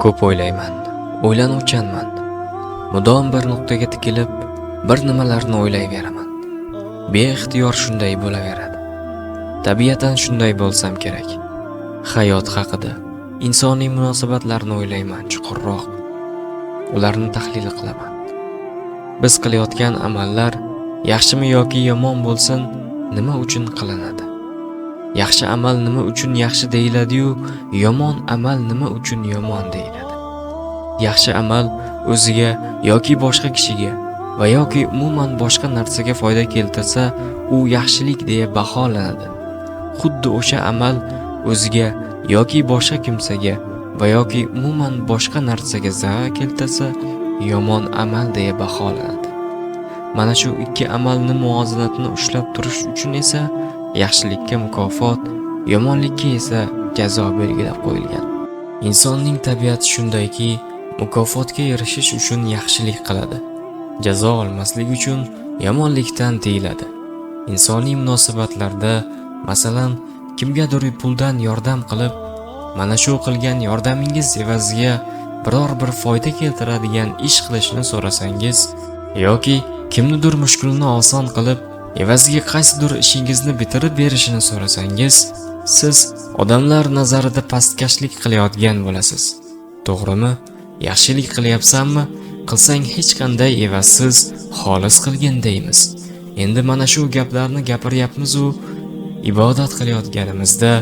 Ko'p o'ylayman, o'ylanuvchanman. Mudom bir nuqtaga tikilib, bir nimalarni o'ylayveraman. Beixtiyor shunday bo'laveradi. Tabiatan shunday bo'lsam kerak. Hayot haqida, insoniy munosabatlarni o'ylayman chuqurroq. Ularni tahlil qilaman. Biz qilayotgan amallar yaxshimi yoki yomon bo'lsin, nima uchun qilinadi? Yaxshi amal nima uchun yaxshi deyiladi-yu, yomon amal nima uchun yomon deyiladi? Yaxshi amal o'ziga yoki boshqa kishiga va yoki umuman boshqa narsaga foyda keltirsa, u yaxshilik deya baholanadi. Xuddi o'sha amal o'ziga yoki boshqa kimsaga va yoki umuman boshqa narsaga zarar keltirsa, yomon amal deya baholanadi. Mana shu ikki amalni muvozanatini ushlab turish uchun esa yaxshilikka mukofot, yomonlikka esa jazo belgilab qo'yilgan. Insonning tabiati shundayki, mukofotga erishish uchun yaxshilik qiladi. Jazo olmaslik uchun yomonlikdan tiyiladi. Insoniy munosabatlarda, masalan, kimgadir puldan yordam qilib, mana shu qilgan yordamingiz evaziga biror bir foyda keltiradigan ish qilishni so'rasangiz yoki kimnidir mushkulini oson qilib, evaziga qaysidir ishingizni bitirib berishini so'rasangiz, siz odamlar nazarida pastkashlik qilayotgan bo'lasiz. To'g'rimi? Yaxshilik qilyapsanmi? Qilsang hech qanday evazsiz, xolis qilgin deymiz. Endi mana shu gaplarni gapiryapmiz-u, ibodat qilayotganimizda,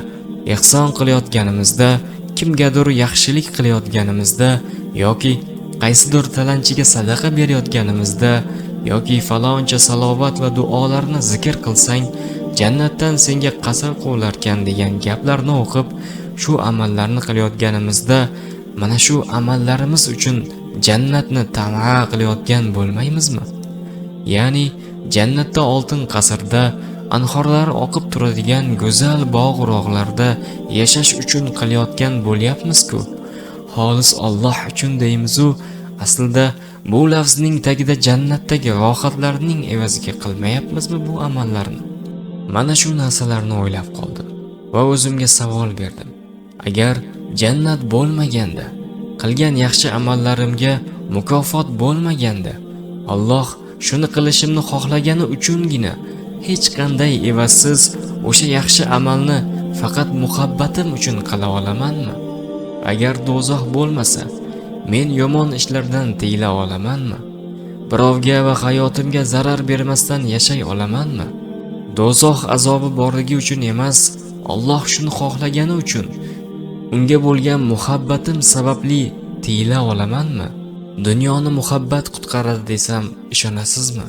ihson qilayotganimizda, kimgadir yaxshilik qilayotganimizda yoki qaysidir talanchiga sadaqa berayotganimizda yoki faloncha salovat va duolarni zikr qilsang, jannatdan senga qasam qo'ylarkan degan gaplarni o'qib, shu amallarni qilayotganimizda, mana shu amallarimiz uchun jannatni tam'a qilayotgan bo'lmaymizmi? Ya'ni jannatda oltin qasrda, anhorlar oqib turadigan go'zal bog'-rog'larda yashash uchun qilayotgan bo'lyapmiz-ku. Xolis Alloh uchun deymiz-u, aslida bu lafzning tagida jannatdagi rohatlarning evaziga qilmayapmizmi bu amallarni? Mana shu narsalarni o'ylab qoldim va o'zimga savol berdim. Agar jannat bo'lmaganda, qilgan yaxshi amallarimga mukofot bo'lmaganda, Alloh shuni qilishimni xohlagani uchungina hech qanday evazsiz o'sha yaxshi amalni faqat muhabbatim uchun qila olamanmi? Agar do'zax bo'lmasa, men yomon ishlardan tiyila olamanmi? Birovga va hayotimga zarar bermasdan yashay olamanmi? Do'zax azobi borligi uchun emas, Alloh shuni xohlagani uchun, unga bo'lgan muhabbatim sababli tiyila olamanmi? Dunyoni muhabbat qutqaradi desam ishonasizmi?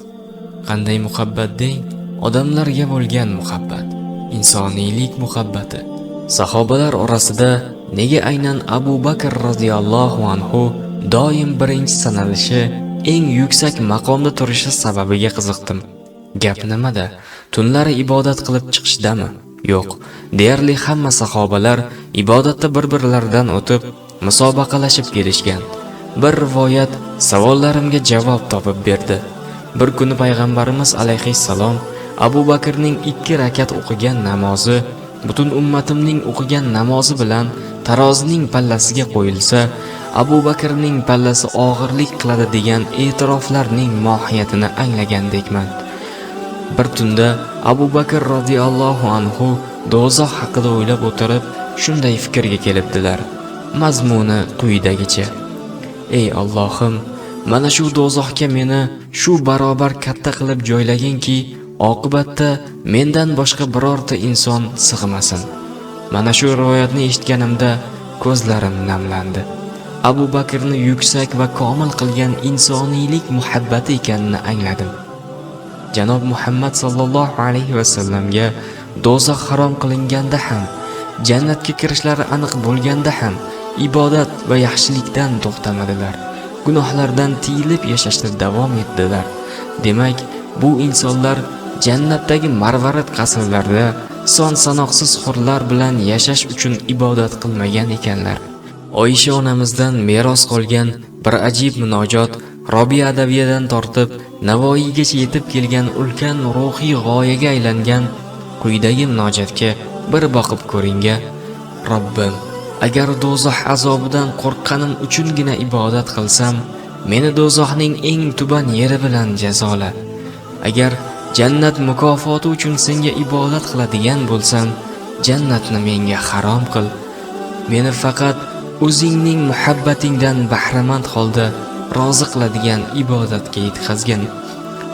Qanday muhabbat deng? Odamlarga bo'lgan muhabbat, insoniylik muhabbati. Sahobalar orasida nega aynan Abu Bakr radhiyallohu anhu doim birinchi sanalishi, eng yuksak maqomda turishi sababiga qiziqdim. Gap nimada? Tunlari ibodat qilib chiqishdami? Yo'q, deyarli hamma sahobalar ibodatda bir-birlaridan o'tib, musobaqalashib kelishgan. Bir rivoyat savollarimga javob topib berdi. Bir kuni payg'ambarimiz alayhissalom Abu Bakrning 2 rakat o'qigan namozi butun ummatimning o'qigan namozi bilan tarozining pallasiga qo'yilsa, Abu Bakrning pallasi og'irlik qiladi degan e'tiroflarning mohiyatini anglagandekman. Bir tunda Abu Bakr radhiyallohu anhu do'zax haqida o'ylab o'tirib, shunday fikrga kelibdilar. Mazmuni quyidagicha: Ey Allohim, mana shu do'zaxga meni shu barobar katta qilib joylaginki, oqibatda mendan boshqa birorta inson sig'masin. Mana shu rivoyatni eshitganimda ko'zlarim namlandi. Abu Bakrni yuksak va komil qilgan insoniylik muhabbati ekanini angladim. Janob Muhammad sallallohu alayhi va sallamga do'zax harom qilinganda ham, jannatga kirishlari aniq bo'lganda ham ibodat va yaxshilikdan to'xtamadilar. Gunohlardan tiyilib yashashda davom etdilar. Demak, bu insonlar jannatdagi marvarat qasrlarida son-sanoqsiz hurlar bilan yashash uchun ibodat qilmagan ekanlar. Oysha onamizdan meros qolgan bir ajib munojot Robiya adaviyadan tortib Navoiygacha yetib kelgan ulkan ruhiy g'oyaga aylangan quyidagi munojotga bir boqib ko'ringa: Robbim, Agar do'zax azobidan qo'rqqanim uchungina ibodat qilsam, meni do'zaxning eng tuban yeri bilan jazola. Agar jannat mukofoti uchun senga ibodat qiladigan bo'lsam, jannatni menga harom qil. Meni faqat o'zingning muhabbatingdan bahramand holda rozi qiladigan ibodatga yetkazgin.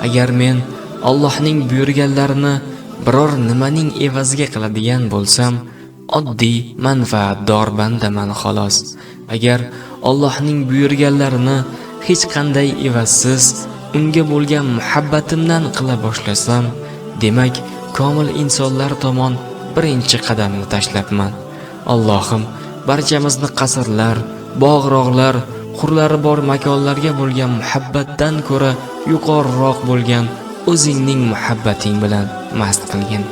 Agar men Allohning buyurganlarini biror nimaning evaziga qiladigan bo'lsam, oddiy manfaatdor bandaman xolos. Agar Allohning buyurganlarini hech qanday evazsiz unga bo'lgan muhabbatimdan qila boshlasam, demak komil insonlar tomon birinchi qadamni tashlabman. Allohim barchamizni qasrlar, bog'roqlar, hurlari bor makonlarga bo'lgan muhabbatdan ko'ra yuqoriroq bo'lgan o'zingning muhabbating bilan mast qilgin.